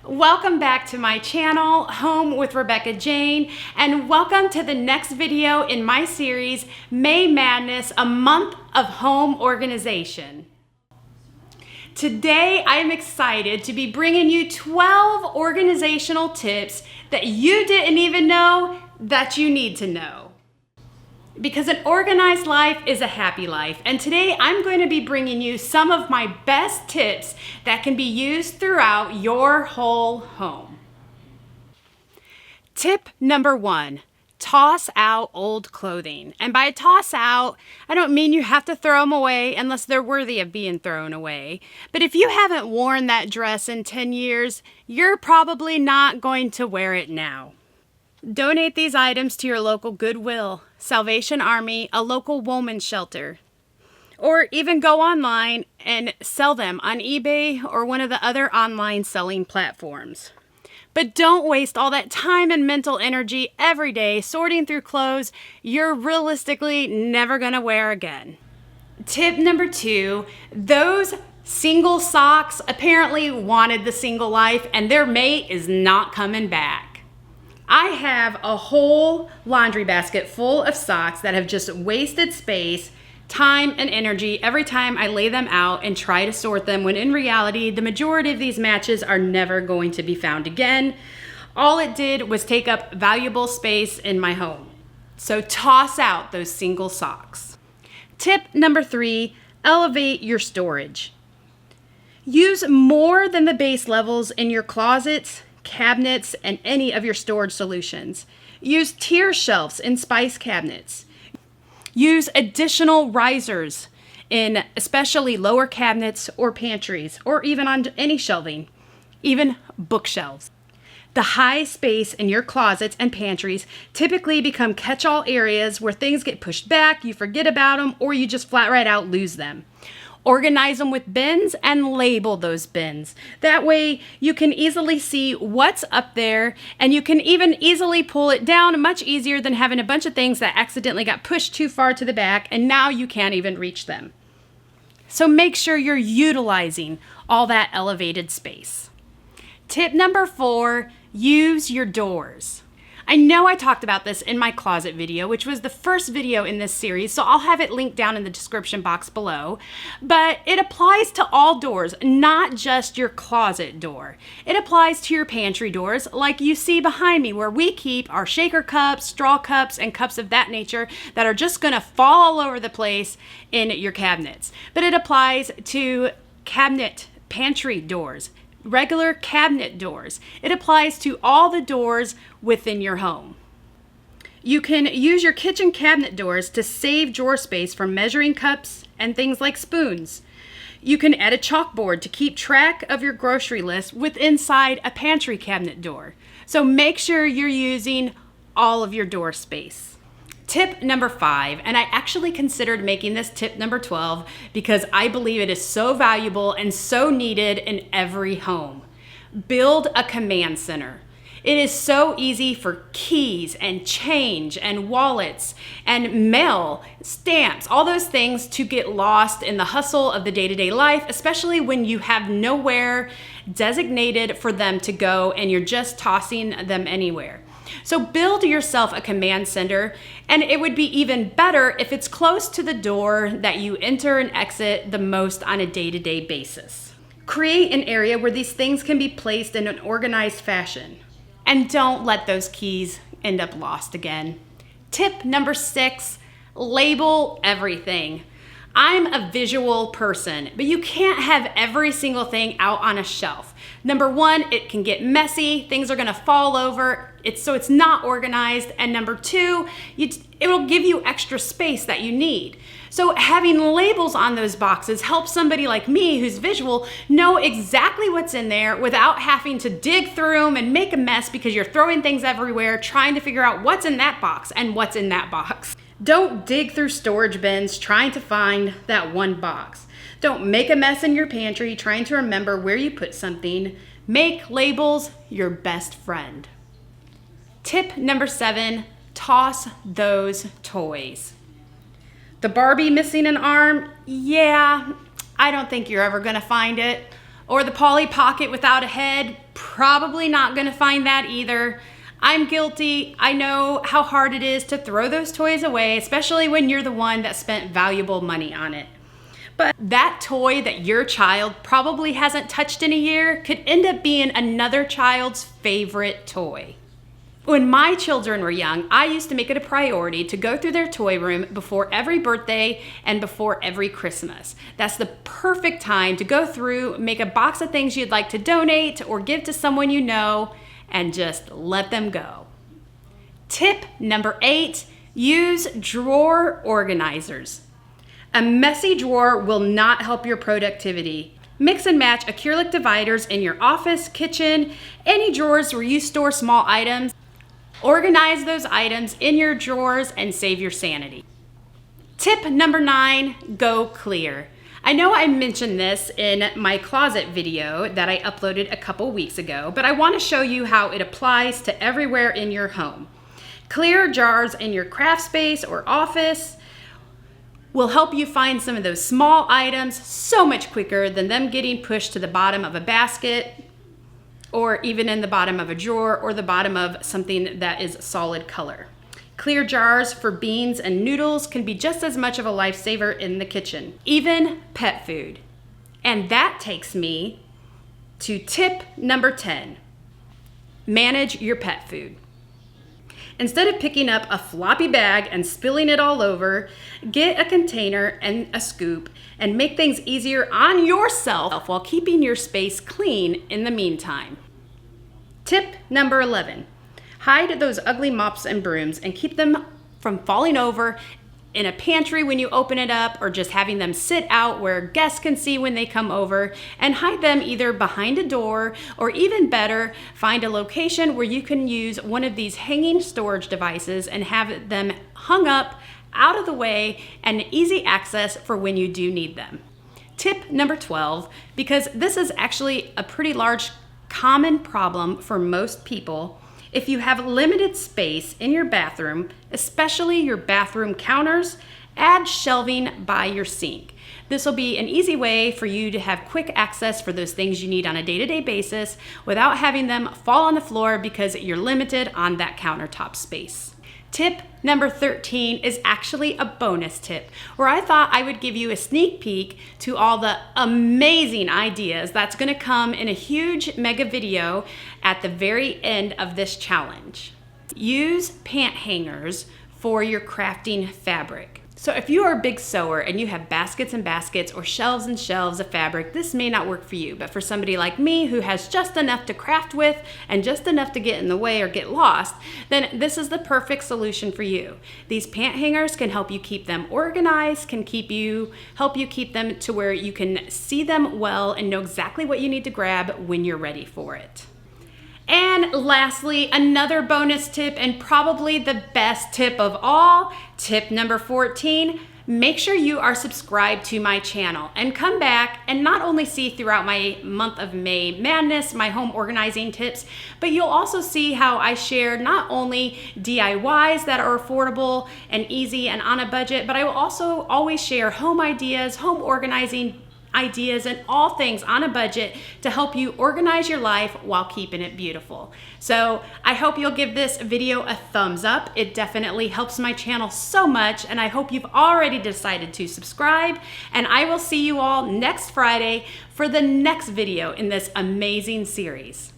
Welcome back to my channel, Home with Rebecca Jane, and welcome to the next video in my series, May Madness, a month of home organization. Today, I'm excited to be bringing you 12 organizational tips that you didn't even know that you need to know. Because an organized life is a happy life, and today I'm going to be bringing you some of my best tips that can be used throughout your whole home. Tip number 1, toss out old clothing. And by toss out, I don't mean you have to throw them away unless they're worthy of being thrown away. But if you haven't worn that dress in 10 years, you're probably not going to wear it now. Donate these items to your local Goodwill, Salvation Army, a local woman's shelter, or even go online and sell them on eBay or one of the other online selling platforms. But don't waste all that time and mental energy every day sorting through clothes you're realistically never going to wear again. Tip number 2, those single socks apparently wanted the single life and their mate is not coming back. I have a whole laundry basket full of socks that have just wasted space, time, and energy every time I lay them out and try to sort them, when in reality, the majority of these matches are never going to be found again. All it did was take up valuable space in my home. So toss out those single socks. Tip number 3, elevate your storage. Use more than the base levels in your closets, cabinets, and any of your storage solutions. Use tier shelves in spice cabinets. Use additional risers in especially lower cabinets or pantries, or even on any shelving, even bookshelves. The high space in your closets and pantries typically become catch-all areas where things get pushed back, you forget about them, or you just flat right out lose them. Organize them with bins and label those bins. That way you can easily see what's up there, and you can even easily pull it down, much easier than having a bunch of things that accidentally got pushed too far to the back and now you can't even reach them. So make sure you're utilizing all that elevated space. Tip number 4, use your doors. I know I talked about this in my closet video, which was the first video in this series, so I'll have it linked down in the description box below. But it applies to all doors, not just your closet door. It applies to your pantry doors, like you see behind me, where we keep our shaker cups, straw cups, and cups of that nature that are just gonna fall all over the place in your cabinets. But it applies to pantry doors, regular cabinet doors. It applies to all the doors within your home. You can use your kitchen cabinet doors to save drawer space from measuring cups and things like spoons. You can add a chalkboard to keep track of your grocery list with inside a pantry cabinet door. So make sure you're using all of your door space. Tip number 5, and I actually considered making this tip number 12 because I believe it is so valuable and so needed in every home. Build a command center. It is so easy for keys and change and wallets and mail, stamps, all those things to get lost in the hustle of the day-to-day life, especially when you have nowhere designated for them to go and you're just tossing them anywhere. So build yourself a command center, and it would be even better if it's close to the door that you enter and exit the most on a day-to-day basis. Create an area where these things can be placed in an organized fashion. And don't let those keys end up lost again. Tip number 6, label everything. I'm a visual person, but you can't have every single thing out on a shelf. Number 1, it can get messy. Things are gonna fall over. So it's not organized. And number 2, it'll give you extra space that you need. So having labels on those boxes helps somebody like me who's visual know exactly what's in there without having to dig through them and make a mess because you're throwing things everywhere trying to figure out what's in that box and what's in that box. Don't dig through storage bins trying to find that one box. Don't make a mess in your pantry trying to remember where you put something. Make labels your best friend. Tip number 7, toss those toys. The Barbie missing an arm? Yeah, I don't think you're ever gonna find it. Or the Polly Pocket without a head, probably not gonna find that either. I'm guilty. I know how hard it is to throw those toys away, especially when you're the one that spent valuable money on it. But that toy that your child probably hasn't touched in a year could end up being another child's favorite toy. When my children were young, I used to make it a priority to go through their toy room before every birthday and before every Christmas. That's the perfect time to go through, make a box of things you'd like to donate or give to someone you know, and just let them go. Tip number 8, use drawer organizers. A messy drawer will not help your productivity. Mix and match acrylic dividers in your office, kitchen, any drawers where you store small items. Organize those items in your drawers and save your sanity. Tip number 9, go clear. I know I mentioned this in my closet video that I uploaded a couple weeks ago, but I want to show you how it applies to everywhere in your home. Clear jars in your craft space or office will help you find some of those small items so much quicker than them getting pushed to the bottom of a basket or even in the bottom of a drawer or the bottom of something that is solid color. Clear jars for beans and noodles can be just as much of a lifesaver in the kitchen, even pet food. And that takes me to tip number 10, manage your pet food. Instead of picking up a floppy bag and spilling it all over, get a container and a scoop and make things easier on yourself while keeping your space clean in the meantime. Tip number 11, hide those ugly mops and brooms and keep them from falling over in a pantry when you open it up, or just having them sit out where guests can see when they come over, and hide them either behind a door, or even better, find a location where you can use one of these hanging storage devices and have them hung up out of the way and easy access for when you do need them. Tip number 12, because this is actually a pretty large common problem for most people. If you have limited space in your bathroom, especially your bathroom counters, add shelving by your sink. This will be an easy way for you to have quick access for those things you need on a day-to-day basis without having them fall on the floor because you're limited on that countertop space. Tip number 13 is actually a bonus tip where I thought I would give you a sneak peek to all the amazing ideas that's going to come in a huge mega video at the very end of this challenge. Use pant hangers for your crafting fabric. So if you are a big sewer and you have baskets and baskets or shelves and shelves of fabric, this may not work for you, but for somebody like me who has just enough to craft with and just enough to get in the way or get lost, then this is the perfect solution for you. These pant hangers can help you keep them organized, can help you keep them to where you can see them well and know exactly what you need to grab when you're ready for it. And lastly, another bonus tip, and probably the best tip of all, tip number 14, make sure you are subscribed to my channel and come back and not only see throughout my month of May madness, my home organizing tips, but you'll also see how I share not only DIYs that are affordable and easy and on a budget, but I will also always share home ideas, home organizing ideas, and all things on a budget to help you organize your life while keeping it beautiful. So I hope you'll give this video a thumbs up. It definitely helps my channel so much, and I hope you've already decided to subscribe, and I will see you all next Friday for the next video in this amazing series.